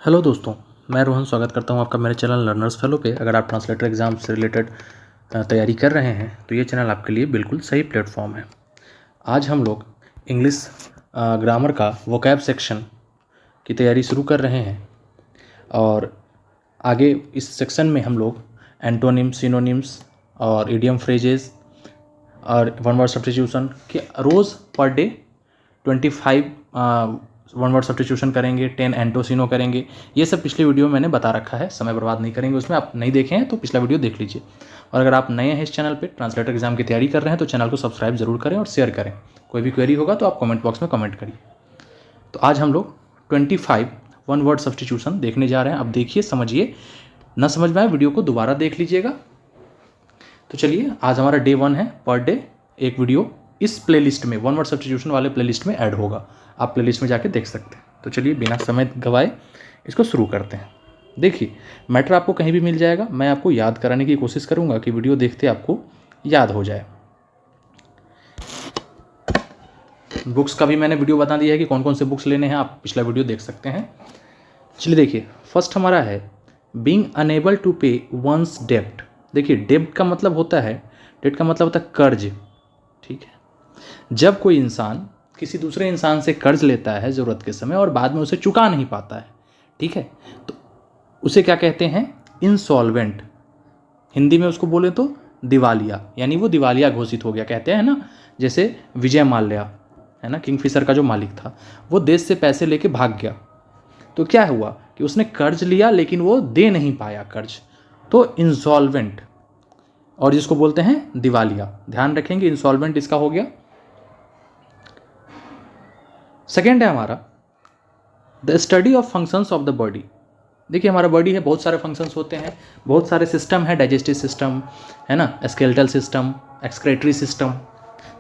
Hello दोस्तों, मैं रोहन स्वागत करता हूं आपका मेरे चैनल लर्नर्स फेलो पे। अगर आप ट्रांसलेटर एग्ज़ाम से रिलेटेड तैयारी कर रहे हैं तो ये चैनल आपके लिए बिल्कुल सही प्लेटफॉर्म है। आज हम लोग इंग्लिश ग्रामर का वोकैब सेक्शन की तैयारी शुरू कर रहे हैं और आगे इस सेक्शन में हम लोग एंटोनिम्स, सिनोनिम्स और इडियम फ्रेजेस और वन वर्ड सब्स्टिट्यूशन के रोज़ per day 25 one word substitution करेंगे, 10 एंटोसिनो करेंगे। ये सब पिछले वीडियो में मैंने बता रखा है, समय बर्बाद नहीं करेंगे उसमें। आप नहीं देखे हैं तो पिछला वीडियो देख लीजिए। और अगर आप नए हैं इस चैनल पे, ट्रांसलेटर एग्जाम की तैयारी कर रहे हैं तो चैनल को सब्सक्राइब जरूर करें और शेयर करें। कोई भी क्वेरी होगा तो आप कमेंट बॉक्स में कमेंट करिए। तो आज हम लोग 25 वन वर्ड सब्स्टिट्यूशन देखने जा रहे हैं। अब देखिए, समझिए, न समझ में आए वीडियो को दोबारा देख लीजिएगा। तो चलिए, आज हमारा डे 1 है। पर डे एक वीडियो इस प्लेलिस्ट में, वन वर्ड सब्स्टिट्यूशन वाले प्लेलिस्ट में ऐड होगा। आप प्लेलिस्ट में जाके देख सकते हैं। तो चलिए, बिना समय गवाए इसको शुरू करते हैं। देखिए, मैटर आपको कहीं भी मिल जाएगा। मैं आपको याद कराने की कोशिश करूंगा कि वीडियो देखते आपको याद हो जाए। बुक्स का भी मैंने वीडियो बता दिया है कि कौन कौन से बुक्स लेने हैं। आप पिछला वीडियो देख सकते हैं। चलिए देखिए, फर्स्ट हमारा है बीइंग अनेबल टू पे वंस डेब्ट। देखिए, डेब्ट का मतलब होता है, डेब्ट का मतलब होता है कर्ज। ठीक है, जब कोई इंसान किसी दूसरे इंसान से कर्ज लेता है ज़रूरत के समय और बाद में उसे चुका नहीं पाता है, ठीक है, तो उसे क्या कहते हैं? इंसॉल्वेंट। हिंदी में उसको बोले तो दिवालिया, यानी वो दिवालिया घोषित हो गया, कहते हैं ना। जैसे विजय माल्या है ना, किंगफिशर का जो मालिक था, वो देश से पैसे लेके भाग गया। तो क्या हुआ कि उसने कर्ज लिया लेकिन वो दे नहीं पाया कर्ज, तो इंसॉल्वेंट। और जिसको बोलते हैं दिवालिया, ध्यान रखेंगे, इंसॉल्वेंट इसका हो गया। सेकेंड है हमारा the study of functions of the body. देखिए, हमारा बॉडी है, बहुत सारे फंक्शंस होते हैं, बहुत सारे सिस्टम है, डाइजेस्टिव सिस्टम है ना, स्केलेटल सिस्टम, एक्सक्रेटरी सिस्टम,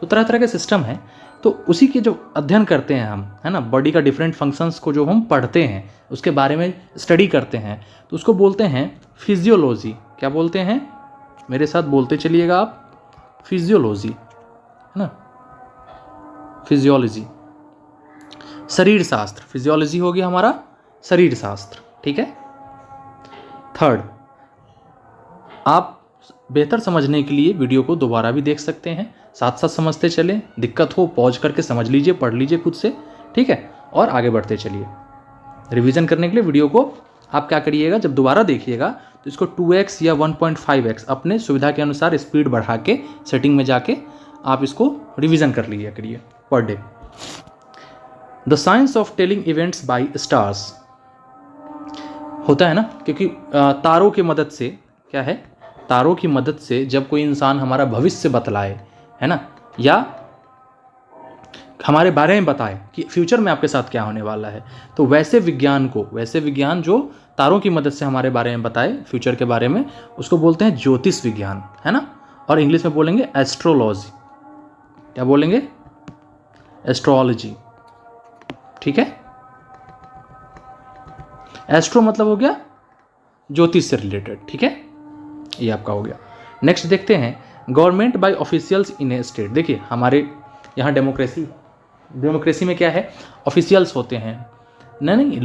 तो तरह तरह के सिस्टम है। तो उसी के जो अध्ययन करते हैं हम, है ना, बॉडी का डिफरेंट फंक्शंस को जो हम पढ़ते हैं, उसके बारे में स्टडी करते हैं, तो उसको बोलते हैं फिजियोलॉजी। क्या बोलते हैं? मेरे साथ बोलते चलिएगा आप, फिजियोलॉजी, है ना, फिजियोलॉजी, शरीर शास्त्र। फिजियोलॉजी हो गया हमारा शरीर शास्त्र, ठीक है। थर्ड, आप बेहतर समझने के लिए वीडियो को दोबारा भी देख सकते हैं, साथ साथ समझते चलें। दिक्कत हो पॉज करके समझ लीजिए, पढ़ लीजिए खुद से, ठीक है, और आगे बढ़ते चलिए। रिवीजन करने के लिए वीडियो को आप क्या करिएगा, जब दोबारा देखिएगा तो इसको 2x या 1.5x अपने सुविधा के अनुसार स्पीड बढ़ा के सेटिंग में जाके आप इसको रिवीजन कर लीजिए करिए per day. The science of telling events by stars होता है ना, क्योंकि तारों की मदद से, क्या है, तारों की मदद से जब कोई इंसान हमारा भविष्य बतलाए, है ना, या हमारे बारे में बताए कि फ्यूचर में आपके साथ क्या होने वाला है, तो वैसे विज्ञान को, वैसे विज्ञान जो तारों की मदद से हमारे बारे में बताए फ्यूचर के बारे में, उसको बोलते हैं ज्योतिष विज्ञान, है ना। और इंग्लिश में बोलेंगे एस्ट्रोलॉजी। क्या बोलेंगे? एस्ट्रोलॉजी, ठीक है। एस्ट्रो मतलब हो गया ज्योतिष से रिलेटेड, ठीक है, ये आपका हो गया। नेक्स्ट देखते हैं government by officials in A state. देखिए, हमारे यहाँ डेमोक्रेसी में क्या है, ऑफिशियल्स होते हैं, नहीं,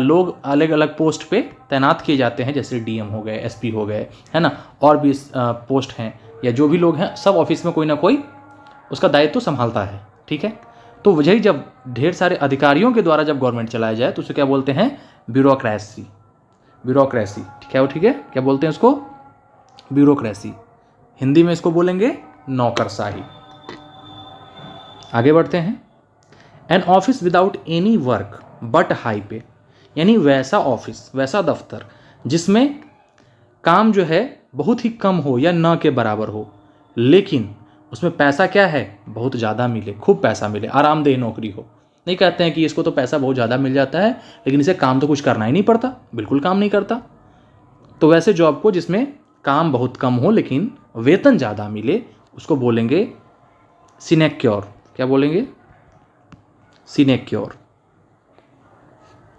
लोग अलग अलग पोस्ट पे तैनात किए जाते हैं, जैसे डीएम हो गए, एसपी हो गए, है ना, और भी पोस्ट हैं, या जो भी लोग हैं, सब ऑफिस में कोई ना कोई उसका दायित्व तो संभालता है, ठीक है। तो वही जब ढेर सारे अधिकारियों के द्वारा जब गवर्नमेंट चलाया जाए तो उसे क्या बोलते हैं? ब्यूरोक्रेसी। ब्यूरोक्रेसी, ठीक है, वो ठीक है, क्या बोलते हैं उसको? ब्यूरोक्रेसी। हिंदी में इसको बोलेंगे नौकरशाही। आगे बढ़ते हैं। N office without any work but high पे, यानी वैसा ऑफिस, वैसा दफ्तर जिसमें काम जो है बहुत ही कम हो या न के बराबर हो, लेकिन उसमें पैसा क्या है, बहुत ज़्यादा मिले, खूब पैसा मिले, आरामदेह नौकरी हो। नहीं कहते हैं कि इसको तो पैसा बहुत ज़्यादा मिल जाता है लेकिन इसे काम तो कुछ करना ही नहीं पड़ता, बिल्कुल काम नहीं करता। तो वैसे जॉब को जिसमें काम बहुत कम हो लेकिन वेतन ज़्यादा मिले, उसको बोलेंगे सिनेक्योर। क्या बोलेंगे? सिनेक्योर,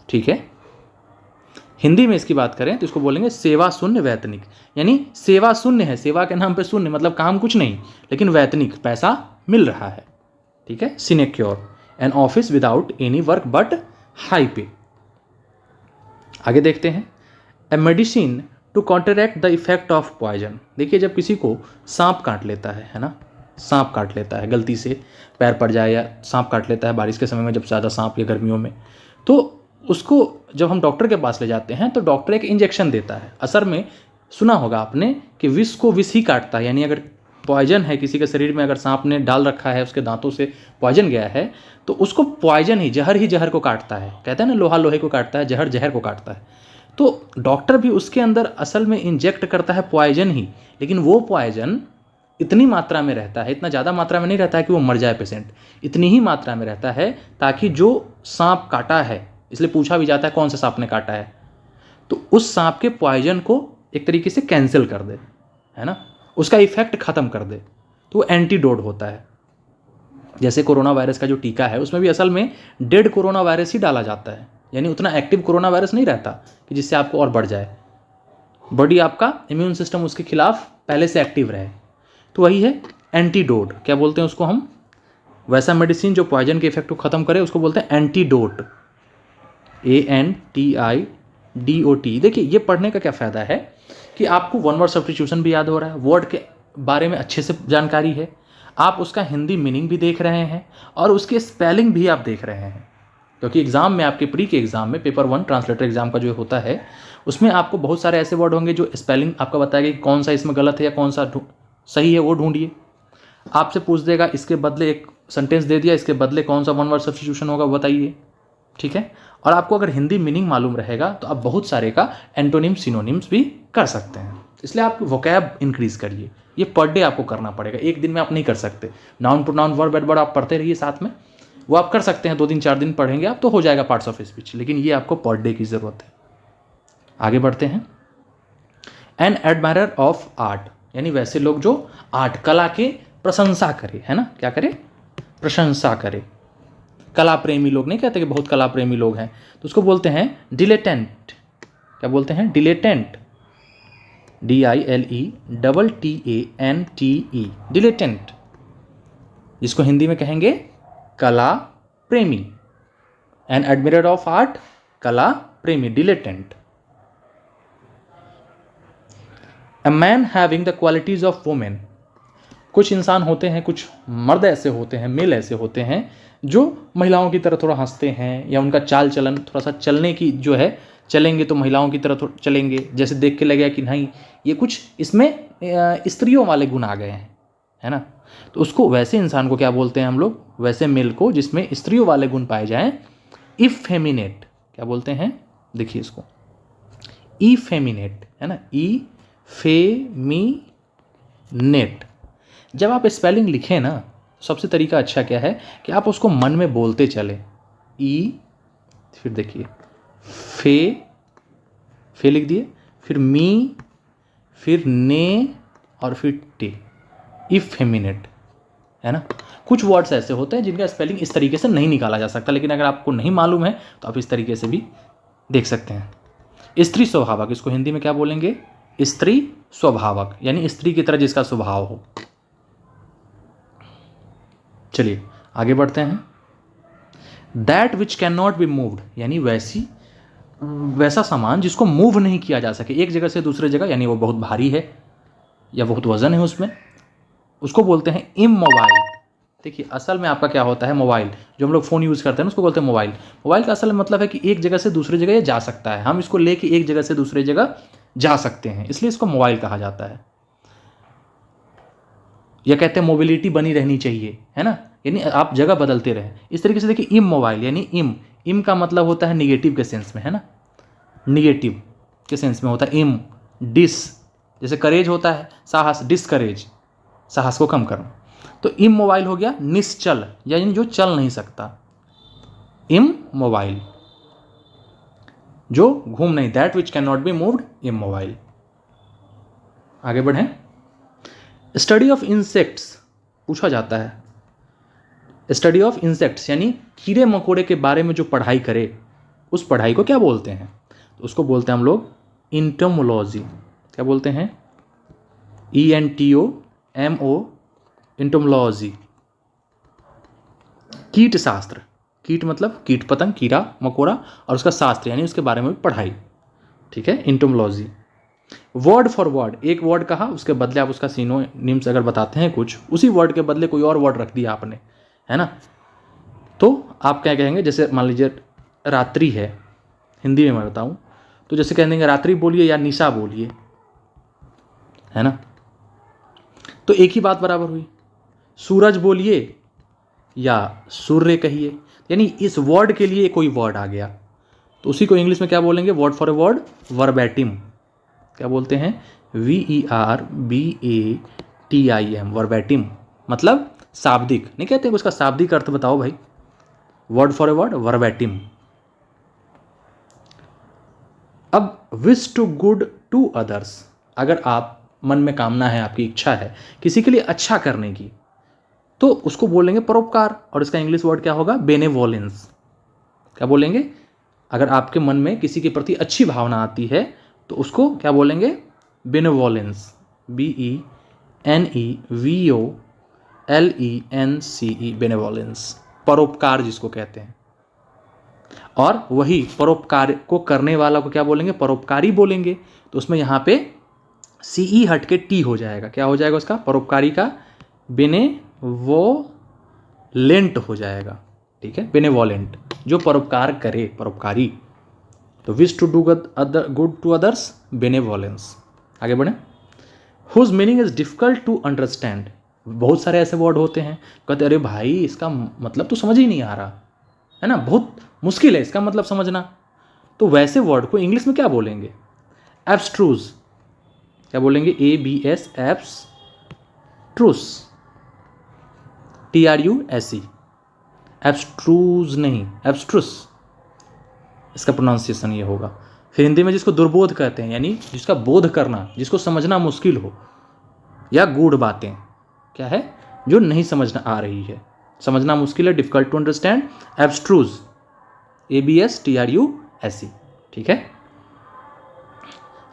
ठीक है। हिंदी में इसकी बात करें तो इसको बोलेंगे सेवा शून्य वैतनिक, यानी सेवा शून्य है, सेवा के नाम पे शून्य, मतलब काम कुछ नहीं लेकिन वैतनिक, पैसा मिल रहा है, ठीक है। Sinecure, an office without any work but high pay. आगे देखते हैं, a medicine to counteract the effect of poison. देखिए जब किसी को सांप काट लेता है ना, सांप काट लेता है, गलती से पैर पड़ जाए या सांप काट लेता है बारिश के समय में, जब ज़्यादा सांप या गर्मियों में, तो उसको जब हम डॉक्टर के पास ले जाते हैं तो डॉक्टर एक इंजेक्शन देता है। असर में सुना होगा आपने कि विष को विष ही काटता है, यानी अगर पॉइजन है किसी के शरीर में, अगर सांप ने डाल रखा है, उसके दांतों से पॉइजन गया है, तो उसको पॉइजन ही जहर को काटता है। कहते हैं ना लोहा लोहे को काटता है, जहर जहर को काटता है। तो डॉक्टर भी उसके अंदर असल में इंजेक्ट करता है पॉइजन ही, लेकिन वो पॉइजन इतनी मात्रा में रहता है, इतना ज़्यादा मात्रा में नहीं रहता है कि वो मर जाए पेशेंट, इतनी ही मात्रा में रहता है ताकि जो सांप काटा है, इसलिए पूछा भी जाता है कौन सा सांप ने काटा है, तो उस सांप के पॉइजन को एक तरीके से कैंसिल कर दे, है ना, उसका इफेक्ट ख़त्म कर दे। तो वो एंटीडोट होता है। जैसे कोरोना वायरस का जो टीका है उसमें भी असल में डेड कोरोना वायरस ही डाला जाता है, यानी उतना एक्टिव कोरोना वायरस नहीं रहता कि जिससे आपको और बढ़ जाए, बॉडी आपका इम्यून सिस्टम उसके खिलाफ पहले से एक्टिव रहे। तो वही है एंटीडोट, क्या बोलते हैं उसको हम, वैसा मेडिसिन जो पॉइजन के इफेक्ट को ख़त्म करे उसको बोलते हैं एंटीडोट, ANTIDOT। देखिए ये पढ़ने का क्या फ़ायदा है कि आपको वन वर्ड सब्स्टिट्यूशन भी याद हो रहा है, वर्ड के बारे में अच्छे से जानकारी है, आप उसका हिंदी मीनिंग भी देख रहे हैं और उसके स्पेलिंग भी आप देख रहे हैं। क्योंकि एग्ज़ाम में आपके प्री के एग्ज़ाम में पेपर 1 ट्रांसलेटर एग्ज़ाम का जो होता है उसमें आपको बहुत सारे ऐसे वर्ड होंगे जो स्पेलिंग आपका बताएगा कि कौन सा इसमें गलत है या कौन सा सही है, वो ढूंढिए। आपसे पूछ देगा इसके बदले एक सेंटेंस दे दिया, इसके बदले कौन सा वन वर्ड सब्स्टिट्यूशन होगा बताइए, ठीक है। और आपको अगर हिंदी मीनिंग मालूम रहेगा तो आप बहुत सारे का एंटोनिम सिनोनिम्स भी कर सकते हैं। इसलिए आप वोकैब इंक्रीज करिए, ये पर डे आपको करना पड़ेगा, एक दिन में आप नहीं कर सकते। नाउन प्रोनाउन वर्ब एडवर्ब आप पढ़ते रहिए साथ में, वो आप कर सकते हैं, 2 दिन 4 दिन पढ़ेंगे आप तो हो जाएगा पार्ट्स ऑफ स्पीच, लेकिन ये आपको पर डे की ज़रूरत है। आगे बढ़ते हैं, एन एडमायरर ऑफ आर्ट, यानी वैसे लोग जो आर्ट कला के प्रशंसा करे, है ना, क्या करे, प्रशंसा करे। कला प्रेमी लोग नहीं कहते कि बहुत कला प्रेमी लोग हैं, तो उसको बोलते हैं डिलेटेंट। क्या बोलते हैं, डिलेटेंट, DILETTANTE, डिलेटेंट, जिसको हिंदी में कहेंगे कला प्रेमी। एन एडमिरर ऑफ आर्ट, कला प्रेमी, dilettante. A man having the qualities of women, कुछ इंसान होते हैं, कुछ मर्द ऐसे होते हैं, मेल ऐसे होते हैं जो महिलाओं की तरह थोड़ा हंसते हैं, या उनका चाल चलन थोड़ा सा चलने की जो है, चलेंगे तो महिलाओं की तरह चलेंगे, जैसे देख के लगेगा कि नहीं ये कुछ इसमें स्त्रियों वाले गुण आ गए हैं, है ना, तो उसको, वैसे इंसान को क्या बोलते हैं हम लोग, वैसे मेल को जिसमें स्त्रियों वाले गुण पाए जाएं, इफेमिनेट। क्या बोलते हैं, देखिए इसको, इफेमिनेट, है ना, इफेमिनेट। जब आप स्पेलिंग लिखें ना, सबसे तरीका अच्छा क्या है कि आप उसको मन में बोलते चले, फिर देखिए फे लिख दिए, फिर मी, फिर ने, और फिर टे, इफेमिनेट, है ना। कुछ वर्ड्स ऐसे होते हैं जिनका स्पेलिंग इस तरीके से नहीं निकाला जा सकता, लेकिन अगर आपको नहीं मालूम है तो आप इस तरीके से भी देख सकते हैं। स्त्री स्वभावक, इसको हिंदी में क्या बोलेंगे, स्त्री स्वभावक, यानी स्त्री की तरह जिसका स्वभाव हो। चलिए आगे बढ़ते हैं, that which can not be moved, यानी वैसा सामान जिसको मूव नहीं किया जा सके एक जगह से दूसरे जगह, यानी वो बहुत भारी है या बहुत वजन है उसमें, उसको बोलते हैं इमोबाइल। देखिए असल में आपका क्या होता है, मोबाइल जो हम लोग फ़ोन यूज़ करते हैं उसको बोलते हैं मोबाइल। मोबाइल का असल मतलब है कि एक जगह से दूसरी जगह ये जा सकता है, हम इसको लेके एक जगह से दूसरी जगह जा सकते हैं, इसलिए इसको मोबाइल कहा जाता है। या कहते हैं मोबिलिटी बनी रहनी चाहिए, है ना, यानी आप जगह बदलते रहें। इस तरीके से देखिए इमोबाइल, यानी इम का मतलब होता है निगेटिव के सेंस में, है ना, निगेटिव के सेंस में होता है इम। डिस, जैसे करेज होता है साहस, डिसकरेज, साहस को कम करना, तो इम मोबाइल हो गया निश्चल, यानी जो चल नहीं सकता, इम मोबाइल, जो घूम नहीं, that which can not be moved, इम मोबाइल। आगे बढ़ें, स्टडी ऑफ इंसेक्ट्स पूछा जाता है, स्टडी ऑफ इंसेक्ट्स यानी कीड़े मकोड़े के बारे में जो पढ़ाई करे उस पढ़ाई को क्या बोलते हैं, तो उसको बोलते हैं हम लोग इंटोमोलॉजी। क्या बोलते हैं, ENTOMO, इंटोमोलॉजी। कीट शास्त्र, कीट मतलब कीट पतंग, कीड़ा मकोड़ा, और उसका शास्त्र यानी उसके बारे में पढ़ाई, ठीक है, इंटोमोलॉजी। वर्ड फॉर वर्ड, एक वर्ड कहा उसके बदले आप उसका सिनोनिम्स अगर बताते हैं कुछ, उसी वर्ड के बदले कोई और वर्ड रख दिया आपने, है ना, तो आप क्या कहेंगे, जैसे मान लीजिए रात्रि है, हिंदी में मैं बताऊं तो जैसे कह देंगे रात्रि बोलिए या निशा बोलिए, है ना, तो एक ही बात बराबर हुई। सूरज बोलिए या सूर्य कहिए, यानी इस वर्ड के लिए कोई वर्ड आ गया, तो उसी को इंग्लिश में क्या बोलेंगे, वर्ड फॉर ए वर्ड, वर्बैटिम। क्या बोलते हैं, VERBATIM, वर्बैटिम, मतलब शाब्दिक। नहीं कहते उसका शाब्दिक अर्थ बताओ भाई, word for a word, verbatim. अब wish to good to others, अगर आप मन में कामना है, आपकी इच्छा है किसी के लिए अच्छा करने की, तो उसको बोलेंगे परोपकार, और इसका इंग्लिश वर्ड क्या होगा, बेनेवोलेंस। क्या बोलेंगे, अगर आपके मन में किसी के प्रति अच्छी भावना आती है तो उसको क्या बोलेंगे, बेनेवोलेंस, BENEVOLENCE, बेनेवोलेंस, परोपकार जिसको कहते हैं। और वही परोपकार को करने वाला को क्या बोलेंगे, परोपकारी बोलेंगे। तो उसमें यहाँ पे CE हट के T हो जाएगा, क्या हो जाएगा उसका, परोपकारी का बेनेवोलेंट हो जाएगा, ठीक है, बेनेवोलेंट, जो परोपकार करे, परोपकारी। तो wish to do good to others, benevolence. आगे बढ़े, whose meaning is difficult to understand, बहुत सारे ऐसे वर्ड होते हैं, कहते अरे भाई इसका मतलब तो समझ ही नहीं आ रहा है ना, बहुत मुश्किल है इसका मतलब समझना। तो वैसे वर्ड को इंग्लिश में क्या बोलेंगे, एब्स्ट्रूज। क्या बोलेंगे, ABS, एब्स्ट्रूस, TRUSE, एब्स्ट्रूज नहीं, एब्स्ट्रूस, इसका प्रोनाउंसिएशन ये होगा। फिर हिंदी में जिसको दुर्बोध कहते हैं, यानी जिसका बोध करना, जिसको समझना मुश्किल हो, या गूढ़ बातें, क्या है, जो नहीं समझना आ रही है, समझना मुश्किल है, difficult to understand, abstruse, ABS TRUSE, ठीक है।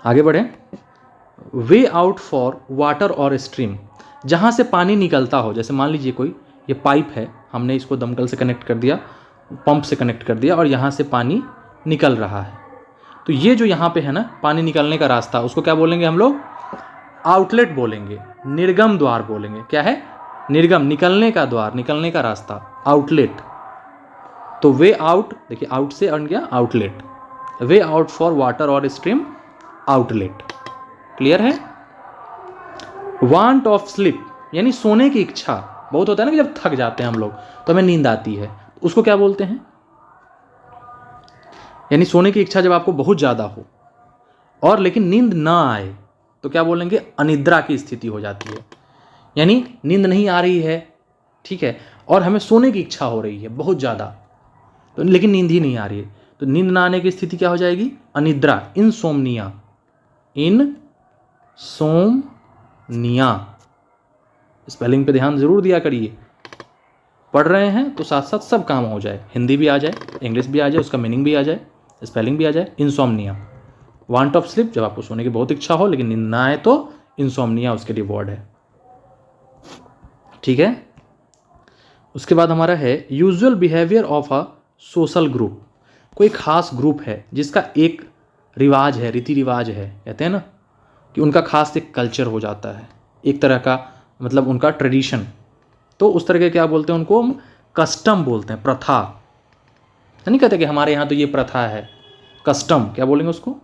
आगे बढ़े, वे आउट फॉर वाटर और स्ट्रीम, जहाँ से पानी निकलता हो, जैसे मान लीजिए कोई ये पाइप है, हमने इसको दमकल से कनेक्ट कर दिया, पंप से कनेक्ट कर दिया, और यहाँ से पानी निकल रहा है, तो ये जो यहाँ पे है ना पानी निकलने का रास्ता, उसको क्या बोलेंगे हम लोग, आउटलेट बोलेंगे, निर्गम द्वार बोलेंगे। क्या है, निर्गम, निकलने का द्वार, निकलने का रास्ता, आउटलेट। तो वे आउट, देखिए आउट से अर्न गया outlet, way out for water और स्ट्रीम, आउटलेट। क्लियर है। वांट ऑफ स्लीप, यानी सोने की इच्छा, बहुत होता है ना कि जब थक जाते हैं हम लोग तो हमें नींद आती है, उसको क्या बोलते हैं, यानी सोने की इच्छा जब आपको बहुत ज़्यादा हो और लेकिन नींद ना आए तो क्या बोलेंगे, अनिद्रा की स्थिति हो जाती है, यानी नींद नहीं आ रही है, ठीक है, और हमें सोने की इच्छा हो रही है बहुत ज़्यादा, तो लेकिन नींद ही नहीं आ रही है, तो नींद ना आने की स्थिति क्या हो जाएगी, अनिद्रा, इनसोम्निया, इनसोम्निया। स्पेलिंग पे ध्यान जरूर दिया करिए, पढ़ रहे हैं तो साथ साथ सब काम हो जाए, हिंदी भी आ जाए, इंग्लिश भी आ जाए, उसका मीनिंग भी आ जाए, स्पेलिंग भी आ जाए। इंसोम्निया, वांट ऑफ स्लीप, जब आपको सोने की बहुत इच्छा हो लेकिन नींद ना आए तो इंसोम्निया उसके लिए वर्ड है, ठीक है। उसके बाद हमारा है usual behaviour of a social group, कोई खास ग्रुप है जिसका एक रिवाज है, रीति रिवाज है, कहते हैं ना कि उनका खास एक कल्चर हो जाता है, एक तरह का मतलब उनका ट्रेडिशन, तो उस तरह के क्या बोलते हैं उनको, हम कस्टम बोलते हैं, प्रथा। नहीं कहते कि हमारे यहाँ तो ये प्रथा है, कस्टम, क्या बोलेंगे उसको,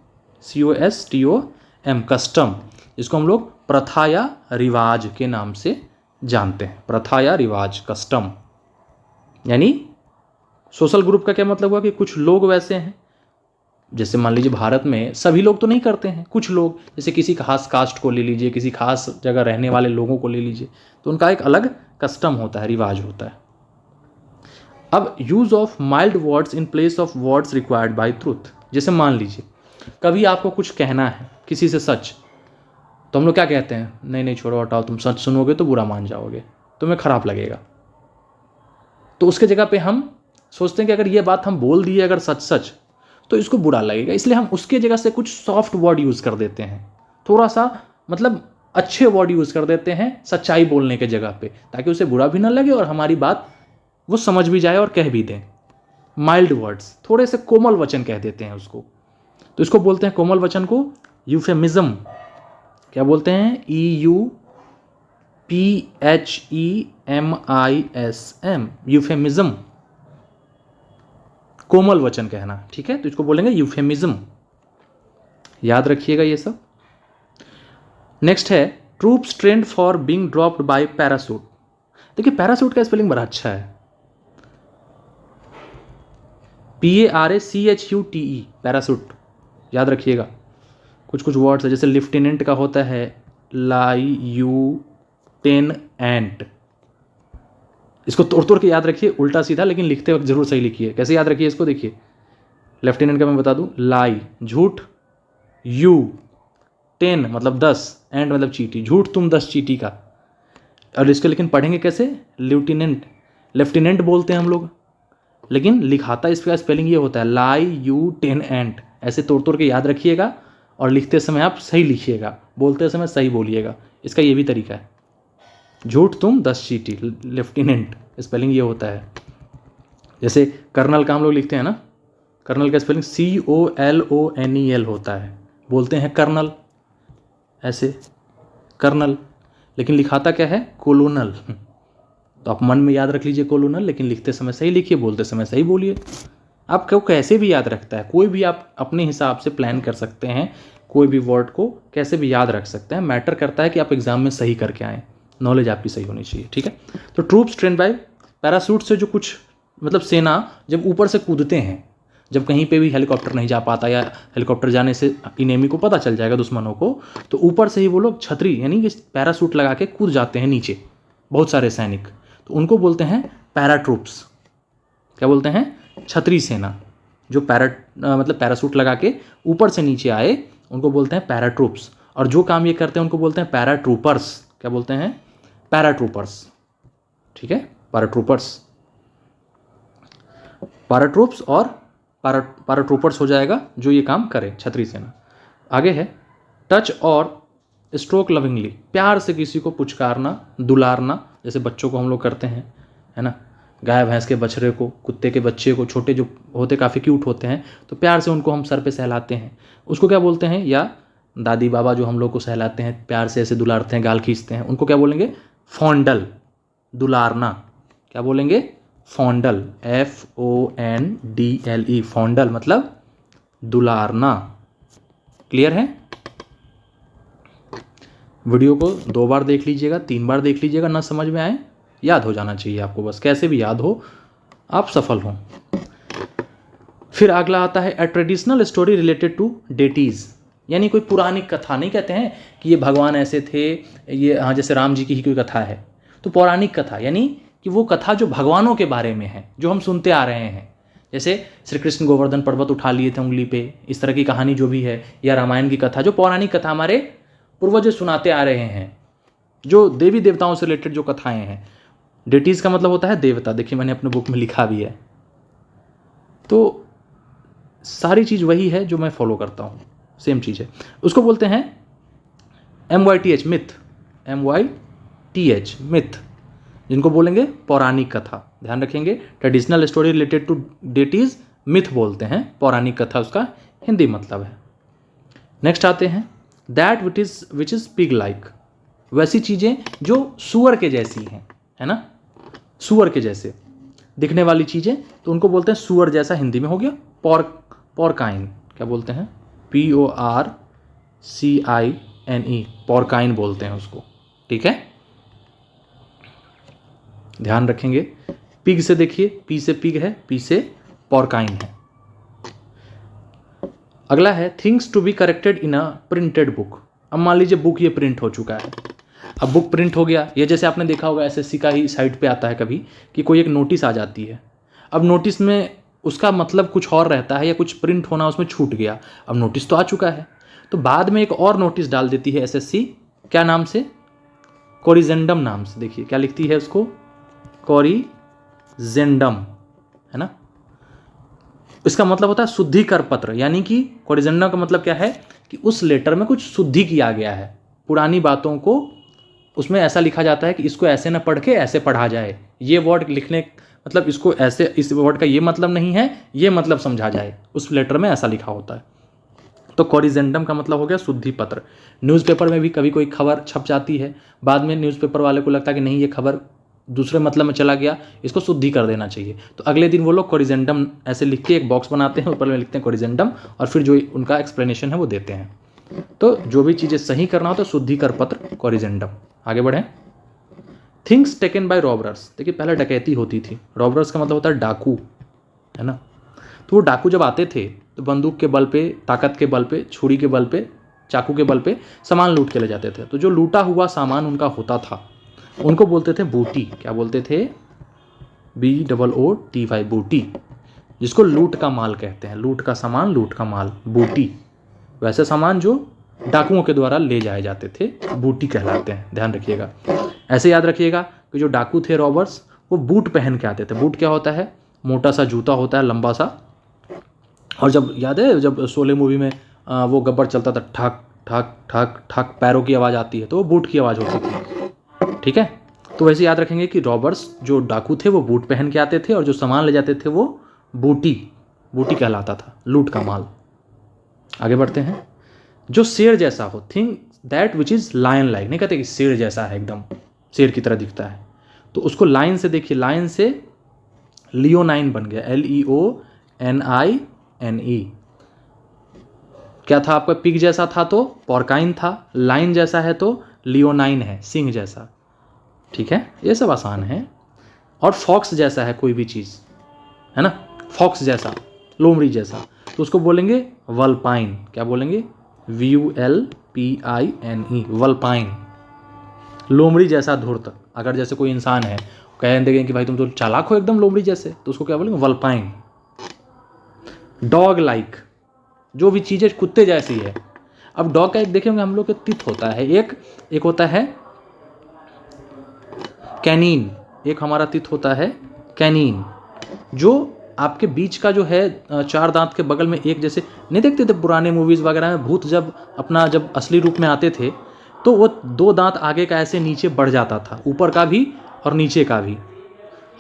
COSTOM, कस्टम, जिसको हम लोग प्रथा या रिवाज के नाम से जानते हैं, प्रथा या रिवाज, कस्टम। यानी सोशल ग्रुप का क्या मतलब हुआ कि कुछ लोग वैसे हैं, जैसे मान लीजिए भारत में सभी लोग तो नहीं करते हैं, कुछ लोग, जैसे किसी खास कास्ट को ले लीजिए, किसी खास जगह रहने वाले लोगों को ले लीजिए, तो उनका एक अलग कस्टम होता है, रिवाज होता है। अब use of mild words in place of words required by truth, जैसे मान लीजिए कभी आपको कुछ कहना है किसी से सच, तो हम लोग क्या कहते हैं, नहीं नहीं छोड़ो हटाओ, तुम सच सुनोगे तो बुरा मान जाओगे, तुम्हें खराब लगेगा, तो उसके जगह पे हम सोचते हैं कि अगर ये बात हम बोल दिए अगर सच सच तो इसको बुरा लगेगा, इसलिए हम उसके जगह से कुछ सॉफ्ट वर्ड यूज़ कर देते हैं, थोड़ा सा मतलब अच्छे वर्ड यूज़ कर देते हैं सच्चाई बोलने के जगह पे, ताकि उसे बुरा भी ना लगे और हमारी बात वो समझ भी जाए और कह भी दें। माइल्ड वर्ड्स, थोड़े से कोमल वचन कह देते हैं उसको, तो इसको बोलते हैं कोमल वचन को यूफेमिज्म। क्या बोलते हैं? EUPHEMISM, यूफेमिज्म, कोमल वचन कहना। ठीक है, तो इसको बोलेंगे यूफेमिज्म, याद रखिएगा ये सब। नेक्स्ट है troops trained for being dropped by parachute. देखिए पैरासूट का स्पेलिंग बड़ा अच्छा है, PARACHUTE, पैरासूट, याद रखिएगा। कुछ कुछ वर्ड्स है जैसे लिफ्टिनेंट का होता है LIEUTENANT, इसको तोड़ तोड़ के याद रखिए, उल्टा सीधा, लेकिन लिखते वक्त जरूर सही लिखिए। कैसे याद रखिए इसको? देखिए लेफ्टिनेंट का मैं बता दूं, लाई झूठ, यू 10 मतलब 10, एंड मतलब चीटी, झूठ तुम 10 चीटी का। और इसको लेकिन पढ़ेंगे कैसे? लेफ्टिनेंट, लेफ्टिनेंट बोलते हैं हम लोग, लेकिन लिखाता इसका स्पेलिंग ये होता है LIEUTENANT। ऐसे तोड़ तोड़ के याद रखिएगा और लिखते समय आप सही लिखिएगा, बोलते समय सही बोलिएगा। इसका ये भी तरीका है, झूठ तुम 10 चीटी, लेफ्टिनेंट स्पेलिंग ये होता है। जैसे कर्नल का हम लोग लिखते हैं ना, कर्नल का स्पेलिंग COLONEL होता है, बोलते हैं कर्नल, ऐसे कर्नल, लेकिन लिखाता क्या है? कोलोनल। तो आप मन में याद रख लीजिए कोलोनल, लेकिन लिखते समय सही लिखिए, बोलते समय सही बोलिए। आपको कैसे भी याद रखता है, कोई भी आप अपने हिसाब से प्लान कर सकते हैं, कोई भी वर्ड को कैसे भी याद रख सकते हैं। मैटर करता है कि आप एग्जाम में सही करके आएँ, नॉलेज आपकी सही होनी चाहिए। ठीक है, तो ट्रूप्स ट्रेंड बाय पैरासूट से जो कुछ मतलब सेना जब ऊपर से कूदते हैं, जब कहीं पे भी हेलीकॉप्टर नहीं जा पाता या हेलीकॉप्टर जाने से इनेमी को पता चल जाएगा दुश्मनों को, तो ऊपर से ही वो लोग छतरी यानी कि पैरासूट लगा के कूद जाते हैं नीचे, बहुत सारे सैनिक, तो उनको बोलते हैं पैराट्रूप्स। क्या बोलते हैं? छतरी सेना। जो मतलब पैरासूट लगा के ऊपर से नीचे आए उनको बोलते हैं पैराट्रूप्स, और जो काम ये करते हैं उनको बोलते हैं पैराट्रूपर्स। क्या बोलते हैं? पैराट्रूपर्स। ठीक है, पैराट्रूपर्स, पैराट्रूप्स और पैराट्रूपर्स हो जाएगा जो ये काम करे, छतरी सेना। आगे है टच और स्ट्रोक लविंगली, प्यार से किसी को पुचकारना, दुलारना, जैसे बच्चों को हम लोग करते हैं, है ना, गाय भैंस के बछड़े को, कुत्ते के बच्चे को, छोटे जो होते काफ़ी क्यूट होते हैं, तो प्यार से उनको हम सर पे सहलाते हैं, उसको क्या बोलते हैं? या दादी बाबा जो हम लोग को सहलाते हैं, प्यार से ऐसे दुलारते हैं, गाल खींचते हैं, उनको क्या बोलेंगे? फॉन्डल, दुलारना। क्या बोलेंगे? फॉन्डल, FONDLE, फॉन्डल मतलब दुलारना। क्लियर है? वीडियो को 2 बार देख लीजिएगा, 3 बार देख लीजिएगा, ना समझ में आए, याद हो जाना चाहिए आपको, बस कैसे भी याद हो, आप सफल हों। फिर अगला आता है a traditional story related to deities, यानी कोई पुरानी कथा। नहीं कहते हैं कि ये भगवान ऐसे थे, ये हाँ जैसे राम जी की ही कोई कथा है, तो पौराणिक कथा यानी कि वो कथा जो भगवानों के बारे में है, जो हम सुनते आ रहे हैं। जैसे श्री कृष्ण गोवर्धन पर्वत उठा लिए थे उंगली पे, इस तरह की कहानी जो भी है, या रामायण की कथा, जो पौराणिक कथा हमारे पूर्वज सुनाते आ रहे हैं, जो देवी देवताओं से रिलेटेड जो कथाएं हैं। डेटीज़ का मतलब होता है देवता, देखिए मैंने अपने बुक में लिखा भी है। तो सारी चीज़ वही है जो मैं फॉलो करता हूँ, सेम चीज़ है। उसको बोलते हैं MYTH, मिथ, MYTH, मिथ, जिनको बोलेंगे पौराणिक कथा। ध्यान रखेंगे, traditional story related to deities, myth बोलते हैं, पौराणिक कथा उसका हिंदी मतलब है। नेक्स्ट आते हैं that which is pig like, वैसी चीज़ें जो सुअर के जैसी हैं, है ना, सुअर के जैसे दिखने वाली चीज़ें, तो उनको बोलते हैं सुअर जैसा, हिंदी में हो गया पॉर्काइन। क्या बोलते हैं? PORCINE, पॉर्काइन बोलते हैं उसको। ठीक है, ध्यान रखेंगे। पिग से देखिए, पी से पिग है, पी से पॉर्काइन है। अगला है things to be corrected in a printed book. अब मान लीजिए बुक ये प्रिंट हो चुका है, अब बुक प्रिंट हो गया, ये जैसे आपने देखा होगा SSC का ही साइट पे आता है कभी कि कोई एक नोटिस आ जाती है। अब नोटिस में उसका मतलब कुछ और रहता है, या कुछ प्रिंट होना उसमें छूट गया। अब नोटिस तो आ चुका है, तो बाद में एक और नोटिस डाल देती है SSC, क्या नाम से? कोरिजेंडम नाम से। देखिए क्या लिखती है उसको, कोरिजेंडम, है ना। इसका मतलब होता है शुद्धिकर पत्र, यानी कि कोरिजेंडम का मतलब क्या है कि उस लेटर में कुछ शुद्धि किया गया है, पुरानी बातों को उसमें ऐसा लिखा जाता है कि इसको ऐसे ना पढ़ के ऐसे पढ़ा जाए, ये वर्ड लिखने मतलब इसको ऐसे, इस वर्ड का ये मतलब नहीं है, ये मतलब समझा जाए, उस लेटर में ऐसा लिखा होता है। तो कोरिजेंडम का मतलब हो गया शुद्धि पत्र। न्यूज़पेपर में भी कभी कोई खबर छप जाती है, बाद में न्यूज़पेपर वाले को लगता है कि नहीं ये खबर दूसरे मतलब में चला गया, इसको शुद्धि कर देना चाहिए, तो अगले दिन वो लोग कोरिजेंडम ऐसे लिख के एक बॉक्स बनाते हैं, ऊपर में लिखते हैं कोरिजेंडम, और फिर जो उनका एक्सप्लेनेशन है वो देते हैं। तो जो भी चीज़ें सही करना हो तो शुद्धि कर पत्र कोरिजेंडम। आगे बढ़ें। Things taken by robbers. देखिए पहले डकैती होती थी, रॉबर्स का मतलब होता है डाकू, है ना। तो वो डाकू जब आते थे तो बंदूक के बल पे, ताकत के बल पे, छुरी के बल पे, चाकू के बल पे सामान लूट के ले जाते थे। तो जो लूटा हुआ सामान उनका होता था उनको बोलते थे बूटी। क्या बोलते थे? BOOTY, बूटी, जिसको लूट का माल कहते हैं। लूट का सामान, लूट का माल, बूटी। वैसे सामान जो डाकुओं के द्वारा ले जाए जाते थे बूटी कहलाते हैं, ध्यान रखिएगा। ऐसे याद रखिएगा कि जो डाकू थे रॉबर्स, वो बूट पहन के आते थे। बूट क्या होता है? मोटा सा जूता होता है, लंबा सा। और जब याद है जब शोले मूवी में वो गब्बर चलता था, ठाक ठाक ठाक ठाक पैरों की आवाज़ आती है, तो वो बूट की आवाज़ होती थी। ठीक है, तो वैसे याद रखेंगे कि रॉबर्स जो डाकू थे वो बूट पहन के आते थे, और जो सामान ले जाते थे वो बूटी कहलाता था, लूट का माल। आगे बढ़ते हैं। जो शेर जैसा हो, thing that which is lion like. नहीं कहते कि शेर जैसा है, एकदम शेर की तरह दिखता है, तो उसको लाइन से देखिए, लाइन से लियोनाइन बन गया, LEONINE। क्या था आपका? पिग जैसा था तो पॉर्काइन था, लाइन जैसा है तो लियोनाइन है, सिंह जैसा। ठीक है, ये सब आसान है। और फॉक्स जैसा है कोई भी चीज़, है ना, फॉक्स जैसा, लोमड़ी जैसा, तो उसको बोलेंगे वल्पाइन। क्या बोलेंगे? VULPINE, वल्पाइन। लोमड़ी जैसा धूर्त, अगर जैसे कोई इंसान है कह देंगे कि भाई तुम तो चालाक हो एकदम लोमड़ी जैसे, तो उसको क्या बोलेंगे? वल्पाइन। डॉग लाइक, जो भी चीज़ें कुत्ते जैसी है। अब डॉग का एक देखेंगे हम लोग के तित होता है, एक होता है कैनीन, एक हमारा तित होता है कैनीन, जो आपके बीच का जो है 4 दांत के बगल में एक, जैसे नहीं देखते थे पुराने मूवीज़ वगैरह में भूत जब असली रूप में आते थे तो वो 2 दांत आगे का ऐसे नीचे बढ़ जाता था, ऊपर का भी और नीचे का भी,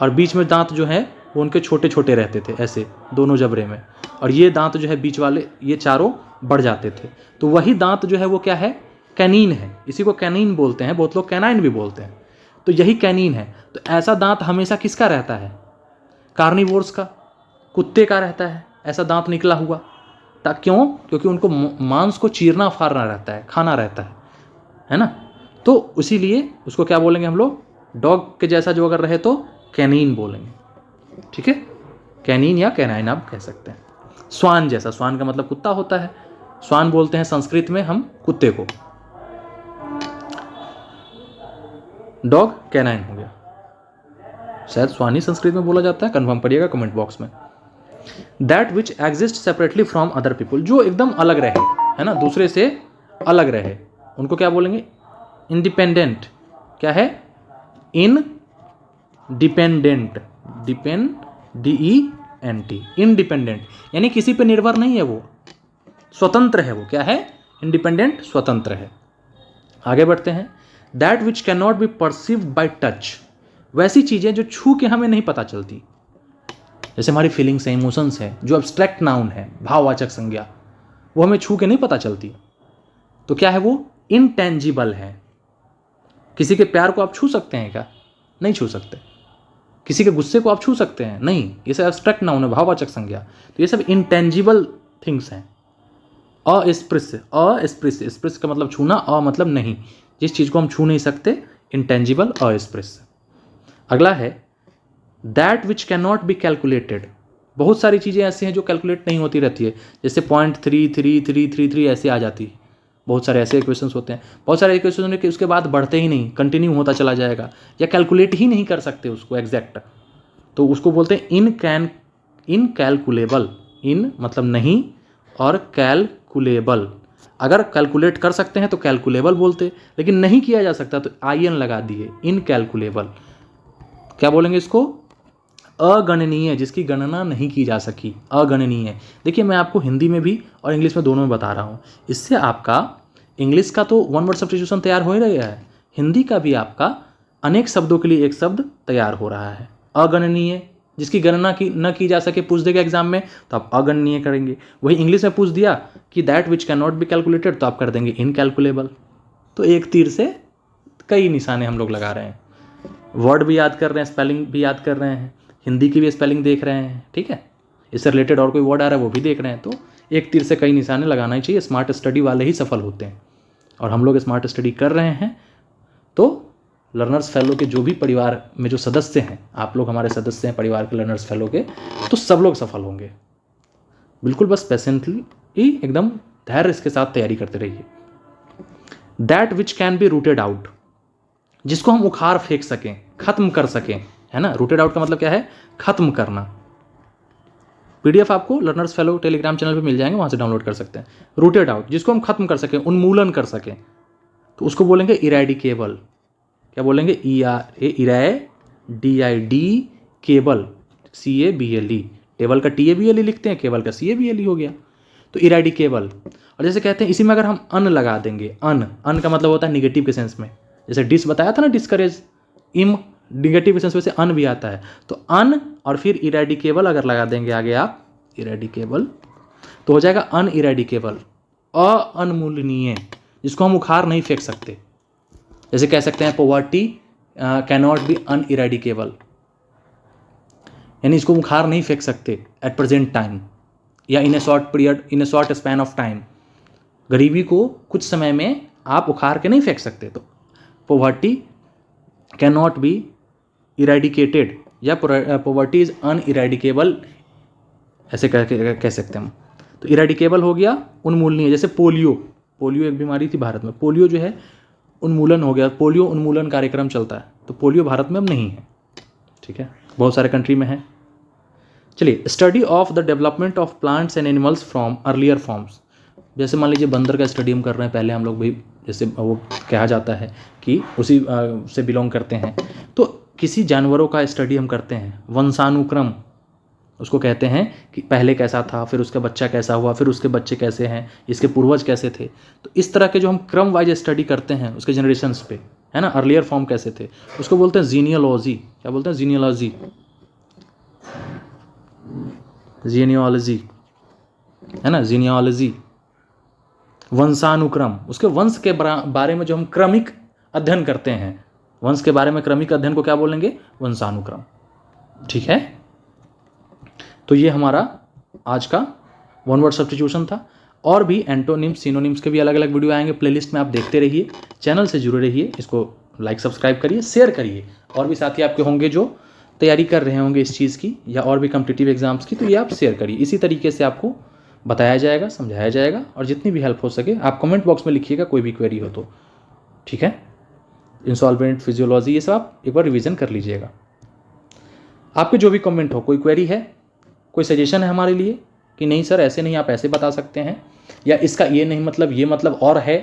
और बीच में दांत जो है वो उनके छोटे छोटे रहते थे ऐसे दोनों जबड़े में, और ये दांत जो है बीच वाले ये चारों बढ़ जाते थे। तो वही दांत जो है वो क्या है? कैनीन है। इसी को कैनीन बोलते हैं, बहुत लोग कैनाइन भी बोलते हैं। तो यही कैनीन है। तो ऐसा दांत हमेशा किसका रहता है? कार्निवोर्स का, कुत्ते का रहता है ऐसा दांत निकला हुआ। क्यों? क्योंकि उनको मांस को चीरना फाड़ना रहता है, खाना रहता है ना। तो इसीलिए उसको क्या बोलेंगे हम लोग? डॉग के जैसा जो अगर रहे तो कैनीन बोलेंगे। ठीक है, कैनीन या कैनाइन आप कह सकते हैं। स्वान जैसा, स्वान का मतलब कुत्ता होता है, स्वान बोलते हैं संस्कृत में हम कुत्ते को। डॉग कैनाइन हो गया, शायद स्वान ही संस्कृत में बोला जाता है, कंफर्म करिएगा कमेंट बॉक्स में। That which exist separately from other people, जो एकदम अलग रहे, है ना, दूसरे से अलग रहे, उनको क्या बोलेंगे? इंडिपेंडेंट। क्या है? इंडिपेंडेंट, DENT, इंडिपेंडेंट, यानी किसी पे निर्भर नहीं है, वो स्वतंत्र है। वो क्या है? इंडिपेंडेंट, स्वतंत्र है। आगे बढ़ते हैं। That which can not be perceived bye touch, वैसी चीज़ें जो छू के हमें नहीं पता चलती, जैसे हमारी फीलिंग्स हैं, इमोशंस हैं, जो एब्स्ट्रैक्ट नाउन है, भाववाचक संज्ञा, वो हमें छू के नहीं पता चलती, तो क्या है वो? इनटेंजिबल है। किसी के प्यार को आप छू सकते हैं क्या? नहीं छू सकते। किसी के गुस्से को आप छू सकते हैं? नहीं, ये सब एब्स्ट्रैक्ट नाउन है, भाववाचक संज्ञा, तो ये सब इंटेंजिबल थिंग्स हैं। अस्पृश्य, अस्पृश्य का मतलब छूना, मतलब नहीं, जिस चीज़ को हम छू नहीं सकते, इंटेंजिबल, अस्पृश्य। अगला है that which can not be calculated, बहुत सारी चीज़ें ऐसी हैं जो कैलकुलेट नहीं होती रहती है, जैसे 0.333333 ऐसे आ जाती है, बहुत सारे ऐसे इक्वेशंस होते हैं, बहुत सारे इक्वेशन होने के उसके बाद बढ़ते ही नहीं, कंटिन्यू होता चला जाएगा, या कैलकुलेट ही नहीं कर सकते उसको एग्जैक्ट, तो उसको बोलते हैं इनकैलकुलेबल। इन मतलब नहीं, और कैलकुलेबल, अगर कैलकुलेट कर सकते हैं तो कैलकुलेबल बोलते, लेकिन नहीं किया जा सकता तो IN लगा दिए, इनकैलकुलेबल। क्या बोलेंगे इसको? अगणनीय, जिसकी गणना नहीं की जा सकी, अगणनीय। देखिए मैं आपको हिंदी में भी और इंग्लिश में दोनों में बता रहा हूँ, इससे आपका इंग्लिश का तो 1 वर्ड सब्स्टिट्यूशन तैयार हो ही रहा है, हिंदी का भी आपका अनेक शब्दों के लिए एक शब्द तैयार हो रहा है। अगणनीय जिसकी गणना की न की जा सके पूछ देगा एग्जाम में तो आप अगणनीय करेंगे। वही इंग्लिश में पूछ दिया कि that which can not be calculated तो आप कर देंगे इनकैलकुलेबल। तो एक तीर से कई निशाने हम लोग लगा रहे हैं। वर्ड भी याद कर रहे हैं, स्पेलिंग भी याद कर रहे हैं, हिंदी की भी स्पेलिंग देख रहे हैं, ठीक है, इससे रिलेटेड और कोई वर्ड आ रहा है वो भी देख रहे हैं। तो एक तीर से कई निशाने लगाना ही चाहिए। स्मार्ट स्टडी वाले ही सफल होते हैं और हम लोग स्मार्ट स्टडी कर रहे हैं। तो लर्नर्स फेलो के जो भी परिवार में जो सदस्य हैं, आप लोग हमारे सदस्य हैं परिवार के लर्नर्स फेलो के, तो सब लोग सफल होंगे। बिल्कुल बस पेशेंटली एकदम धैर्य के साथ तैयारी करते रहिए। That which can be rooted out, जिसको हम उखाड़ फेंक सकें, खत्म कर सकें, है ना। रूटेड आउट का मतलब क्या है? खत्म करना। पीडीएफ आपको लर्नर्स फेलो टेलीग्राम चैनल पे मिल जाएंगे, वहां से डाउनलोड कर सकते हैं। रूटेड आउट, जिसको हम खत्म कर सकें, उन्मूलन कर सकें, तो उसको बोलेंगे इरेडिकेबल। क्या बोलेंगे? इराइडी केबल, CABLE। टेबल का TABLE लिखते हैं, केबल का CABLE हो गया। तो इरेडिकेबल। और जैसे कहते हैं इसी में अगर हम अन लगा देंगे, अन का मतलब होता है निगेटिव के सेंस में। जैसे डिस बताया था ना, डिस्करेज, इम निगेटिव के सेंस में से अन भी आता है। तो अन और फिर इरेडिकेबल अगर लगा देंगे आगे आप, इरेडिकेबल, तो हो जाएगा अन इरेडिकेबल, अनमूलनीय, जिसको हम उखाड़ नहीं फेंक सकते। जैसे कह सकते हैं पॉवर्टी कैनॉट बी अनइरेडिकेबल, यानी इसको उखाड़ नहीं फेंक सकते एट प्रेजेंट टाइम, या in a short period, in a short span of time. गरीबी को कुछ समय में आप उखाड़ के नहीं फेंक सकते। तो पॉवर्टी कैनॉट बी इरेडिकेटेड या पॉवर्टी इज अनइरेडिकेबल, ऐसे कह सकते हैं हम। तो इरेडिकेबल हो गया उन्मूलनीय। जैसे पोलियो एक बीमारी थी भारत में, पोलियो जो है उन्मूलन हो गया। पोलियो उन्मूलन कार्यक्रम चलता है। तो पोलियो भारत में अब नहीं है, ठीक है, बहुत सारे कंट्री में है। चलिए, study of the development of plants and animals from earlier forms. जैसे मान लीजिए बंदर का स्टडी हम कर रहे हैं, पहले हम लोग भी जैसे वो कहा जाता है कि उसी से बिलोंग करते हैं। तो किसी जानवरों का स्टडी हम करते हैं, वंशानुक्रम उसको कहते हैं कि पहले कैसा था, फिर उसका बच्चा कैसा हुआ, फिर उसके बच्चे कैसे हैं, इसके पूर्वज कैसे थे। तो इस तरह के जो हम क्रम वाइज स्टडी करते हैं उसके जनरेशन्स पे, है ना, अर्लियर फॉर्म कैसे थे, उसको बोलते हैं जीनियोलॉजी। क्या बोलते हैं? जीनियोलॉजी, जीनियोलॉजी, है ना, जीनियोलॉजी। वंशानुक्रम, उसके वंश के बारे में जो हम क्रमिक अध्ययन करते हैं, वंश के बारे में क्रमिक अध्ययन को क्या बोलेंगे? वंशानुक्रम, ठीक है। तो ये हमारा आज का वन वर्ड सब्स्टिट्यूशन था। और भी एंटोनिम्स, सिनोनिम्स के भी अलग अलग वीडियो आएंगे, प्लेलिस्ट में आप देखते रहिए, चैनल से जुड़े रहिए, इसको लाइक सब्सक्राइब करिए, शेयर करिए। और भी साथी आपके होंगे जो तैयारी कर रहे होंगे इस चीज़ की या और भी कॉम्पिटिटिव एग्जाम्स की, तो ये आप शेयर करिए। इसी तरीके से आपको बताया जाएगा, समझाया जाएगा, और जितनी भी हेल्प हो सके आप कमेंट बॉक्स में लिखिएगा कोई भी क्वेरी हो तो, ठीक है। इंसॉल्वेंट, फिजियोलॉजी, ये सब आप एक बार रिवीजन कर लीजिएगा। आपके जो भी कमेंट हो, कोई क्वेरी है, कोई सजेशन है हमारे लिए कि नहीं सर ऐसे नहीं, आप ऐसे बता सकते हैं, या इसका ये नहीं मतलब ये मतलब और है,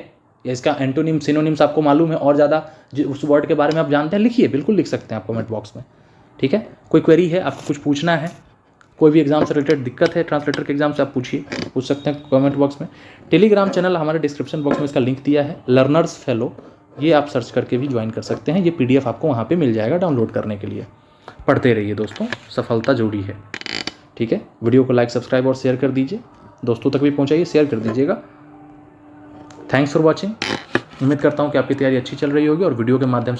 या इसका एंटोनिम सिनोनिम्स आपको मालूम है और ज़्यादा उस वर्ड के बारे में आप जानते हैं, लिखिए, बिल्कुल लिख सकते हैं आप कमेंट बॉक्स में, ठीक है। कोई क्वेरी है, आपको कुछ पूछना है, कोई भी एग्जाम से रिलेटेड दिक्कत है, ट्रांसलेटर के एग्जाम से आप पूछ सकते हैं कमेंट बॉक्स में। टेलीग्राम चैनल हमारे डिस्क्रिप्शन बॉक्स में इसका लिंक दिया है, लर्नर्स फेलो, ये आप सर्च करके भी ज्वाइन कर सकते हैं। ये PDF आपको वहाँ पे मिल जाएगा डाउनलोड करने के लिए। पढ़ते रहिए दोस्तों, सफलता जरूरी है, ठीक है। वीडियो को लाइक, सब्सक्राइब और शेयर कर दीजिए, दोस्तों तक भी पहुँचाइए, शेयर कर दीजिएगा। Thanks for watching. उम्मीद करता हूँ कि आपकी तैयारी अच्छी चल रही होगी और वीडियो के माध्यम से